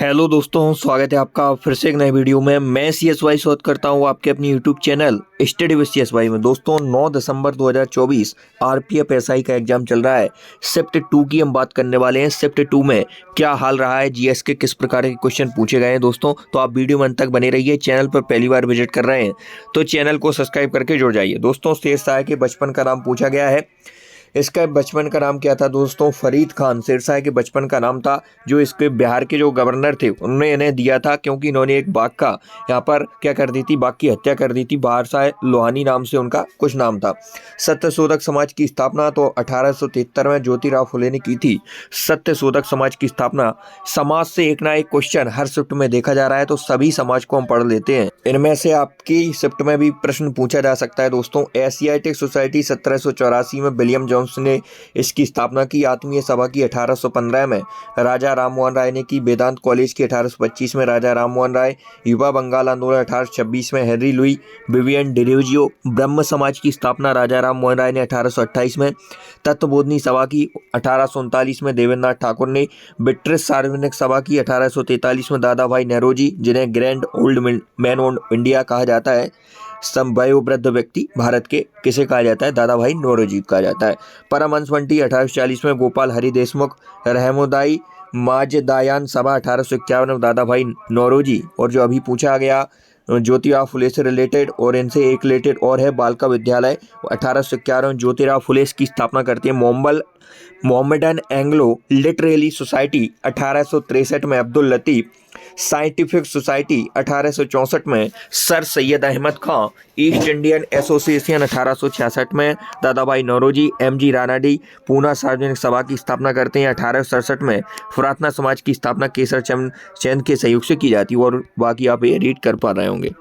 Hello दोस्तों, स्वागत है आपका फिर से एक नए वीडियो में। मैं CSY शोध करता हूँ आपके अपनी YouTube channel study with CSY में। दोस्तों 9 दिसंबर 2024 RPF SI का एग्जाम चल रहा है। शिफ्ट 2 की हम बात करने वाले हैं। शिफ्ट 2 में क्या हाल रहा है, GS के किस प्रकार के क्वेश्चन पूछे गए हैं दोस्तों, तो आप वीडियो में अंत तक बने रहिए। चैनल पर पहली बार विजिट कर रहे हैं तो चैनल को सब्सक्राइब करके जुड़ जाइए। दोस्तों शेरशाह के बचपन का नाम पूछा गया है। इसका बचपन का नाम क्या था दोस्तों? फरीद खान शेरशाह के बचपन का नाम था, जो इसके बिहार के जो गवर्नर थे उन्होंने इन्हें दिया था, क्योंकि इन्होंने एक बाघ का यहाँ पर क्या कर दी थी, बाघ की हत्या कर दी थी। बादशाह लोहानी नाम से उनका कुछ नाम था। सत्यशोधक समाज की स्थापना तो 1873 में ज्योतिराव फुले ने की थी। सत्यशोधक समाज की स्थापना, समाज से एक ना एक क्वेश्चन हर शिफ्ट में देखा जा रहा है, तो सभी समाज को हम पढ़ लेते हैं। इनमें से आपकी शिफ्ट में भी प्रश्न पूछा जा सकता है दोस्तों। एशियाटिक सोसाइटी 1784 में विलियम ने इसकी स्थापना की। आत्मीय सभा की 1815 में राजा राममोहन राय ने की। वेदांत कॉलेज की 1825 में राजा राममोहन राय। युवा बंगाल आंदोलन 1826 में हेनरी लुई विवियन डिरोजियो। ब्रह्म समाज की स्थापना राजा राममोहन राय ने 1828 में। तत्वबोधनी सभा की 1839 में देवेंद्रनाथ ठाकुर ने। ब्रिटिश सार्वजनिक सभा की 1843 में दादा भाई नौरोजी, जिन्हें grand old man of India कहा जाता है। वयोवृद्ध व्यक्ति भारत के किसे कहा जाता है? दादा भाई नौरोजी कहा जाता है। परमहंस बंटी 1840 में। गोपाल हरि देशमुख। रहमोदाई माजदायान सभा 1851 में दादा भाई नौरोजी। और जो अभी पूछा गया ज्योतिराव फुले से रिलेटेड, और इनसे एक रिलेटेड और है, बालिका विद्यालय 1851 में ज्योतिराव फुले इसकी स्थापना करती है। मोहम्मदन एंग्लो लिटरेरी सोसाइटी 1863 में अब्दुल लतीफ। साइंटिफिक सोसाइटी 1864 में सर सैयद अहमद खां। ईस्ट इंडियन एसोसिएशन 1866 में दादा भाई नौरोजी। MG रानाडी पूना सार्वजनिक सभा की स्थापना करते हैं 1867 में। प्रार्थना समाज की स्थापना केसर चंद के सहयोग से की जाती है। और बाकी आप ये रीड कर पा रहे होंगे।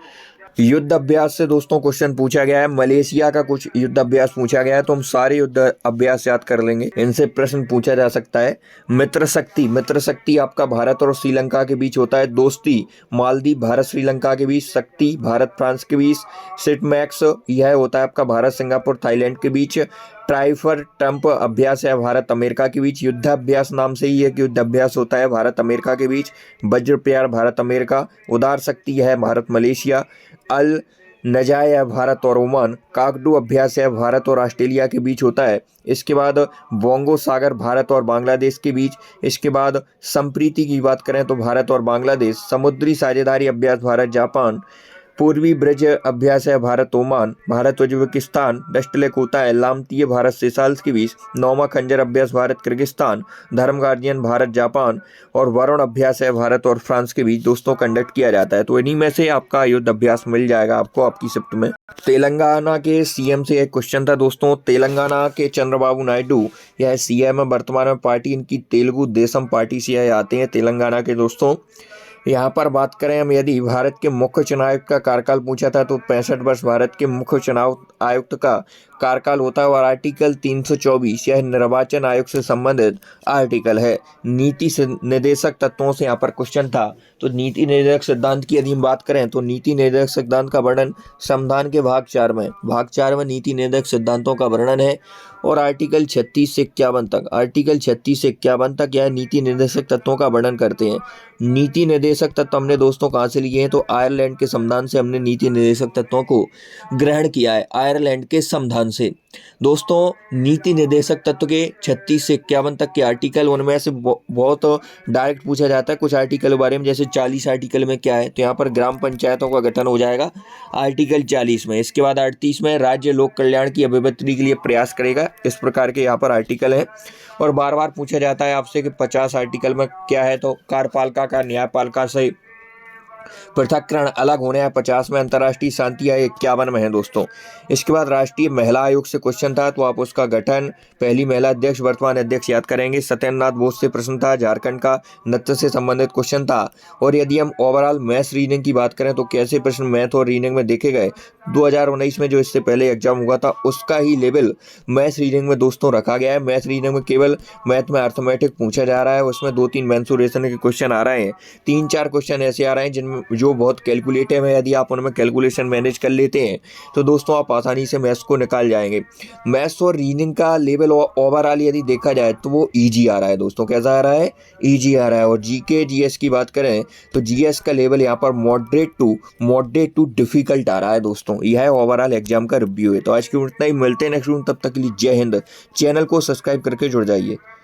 युद्ध अभ्यास से दोस्तों क्वेश्चन पूछा गया है। मलेशिया का कुछ युद्ध अभ्यास पूछा गया है, तो हम सारे युद्ध अभ्यास याद कर लेंगे। इनसे प्रश्न पूछा जा सकता है। मित्र शक्ति आपका भारत और श्रीलंका के बीच होता है। दोस्ती मालदीव भारत श्रीलंका के बीच। शक्ति भारत फ्रांस के बीच। सिटमैक्स यह होता है आपका भारत सिंगापुर थाईलैंड के बीच। ट्राइफर ट्रंप अभ्यास है भारत अमेरिका के बीच। युद्ध अभ्यास नाम से ही है कि युद्ध अभ्यास होता है भारत अमेरिका के बीच। वज्र प्यार भारत अमेरिका। उदार शक्ति है भारत मलेशिया। अल नजाय है भारत और ओमान। काकडू अभ्यास है भारत और ऑस्ट्रेलिया के बीच होता है। इसके बाद बोंगो सागर भारत और बांग्लादेश के बीच। इसके बाद संप्रीति की बात करें तो भारत और बांग्लादेश। समुद्री साझेदारी अभ्यास भारत जापान। पूर्वी ब्रिज अभ्यास है Bharat Oman. Bharat Uzbekistan. Dust lake होता है लामतीय भारत सेशाल्स के बीच। नौमा खंजर अभ्यास भारत किर्गिस्तान। धर्म गार्जियन भारत जापान। और वरुण अभ्यास है भारत और फ्रांस के बीच दोस्तों कंडक्ट किया जाता है। तो इन्हीं में से आपका युद्ध अभ्यास मिल जाएगा आपको आपकी शिफ्ट में। तेलंगाना के CM से एक क्वेश्चन था दोस्तों। तेलंगाना के चंद्रबाबू नायडू यह CM है वर्तमान में। पार्टी इनकी तेलुगु देशम पार्टी से यह आते हैं तेलंगाना के दोस्तों। यहाँ पर बात करें हम, यदि भारत के मुख्य चुनाव आयुक्त का कार्यकाल पूछा था तो 65 वर्ष भारत के मुख्य चुनाव आयुक्त का कार्यकाल होता है। और आर्टिकल 324 यह निर्वाचन आयोग से संबंधित आर्टिकल है। नीति निर्देशक तत्वों से यहाँ पर क्वेश्चन था, तो नीति निर्देशक सिद्धांत की यदि हम बात करें तो नीति निर्देशक सिद्धांत का वर्णन संविधान के भाग 4 में नीति निर्देशक सिद्धांतों का वर्णन है। और आर्टिकल 36 से 51 तक यह नीति निर्देशक तत्वों का वर्णन करते हैं। नीति निर्देशक तत्व हमने दोस्तों कहाँ से लिए हैं? तो आयरलैंड के संविधान से हमने नीति निर्देशक तत्वों को ग्रहण किया है, आयरलैंड के संविधान से। दोस्तों नीति निर्देशक तत्व के 36 से 51 तक के आर्टिकल, उनमें से बहुत डायरेक्ट पूछा जाता है कुछ आर्टिकल के बारे में। जैसे 40 आर्टिकल में क्या है, तो यहाँ पर ग्राम पंचायतों का गठन हो जाएगा आर्टिकल 40 में। इसके बाद 38 में राज्य लोक कल्याण की अभिवृद्धि के लिए प्रयास करेगा। इस प्रकार के यहाँ पर आर्टिकल है। और बार बार पूछा जाता है आपसे कि 50 आर्टिकल में क्या है, तो कार्यपालिका का न्यायपालिका से पृथककरण अलग होने हैं 50 में। अंतर्राष्ट्रीय शांति है 51 में है दोस्तों। इसके बाद राष्ट्रीय महिला आयोग से क्वेश्चन था, तो आप उसका गठन, पहली महिला अध्यक्ष, वर्तमान अध्यक्ष याद करेंगे। सत्येंद्रनाथ बोस से प्रश्न था। झारखंड का नृत्य से संबंधित क्वेश्चन था। और यदि हम ओवरऑल मैथ्स रीजनिंग की बात करें तो कैसे प्रश्न मैथ और रीजनिंग में देखे गए, 2019 में जो इससे पहले एग्जाम हुआ था उसका ही लेवल मैथ्स रीजनिंग में दोस्तों रखा गया है। मैथ्स रीजनिंग में केवल मैथ में अर्थमेटिक पूछा जा रहा है, उसमें 2-3 मेंसुरेशन के क्वेश्चन आ रहे हैं। 3-4 क्वेश्चन ऐसे आ रहे हैं जिनमें जो बहुत कैलकुलेटिव है, यदि आप उनमें कैलकुलेशन मैनेज कर लेते हैं तो दोस्तों आप आसानी से मैथ्स को निकाल जाएंगे। मैथ्स और रीजनिंग का लेवल ओवरऑल यदि देखा जाए तो वो ईजी आ रहा है दोस्तों। कैसा आ रहा है? ईजी आ रहा है। और जीके जीएस की बात करें तो जीएस का लेवल यहाँ पर मॉडरेट टू डिफिकल्ट आ रहा है दोस्तों। यह है ओवरऑल एग्जाम का रिव्यू है। तो आज की इतना ही, मिलते हैं नेक्स्ट, तब तक के लिए जय हिंद। चैनल को सब्सक्राइब करके जुड़ जाइए।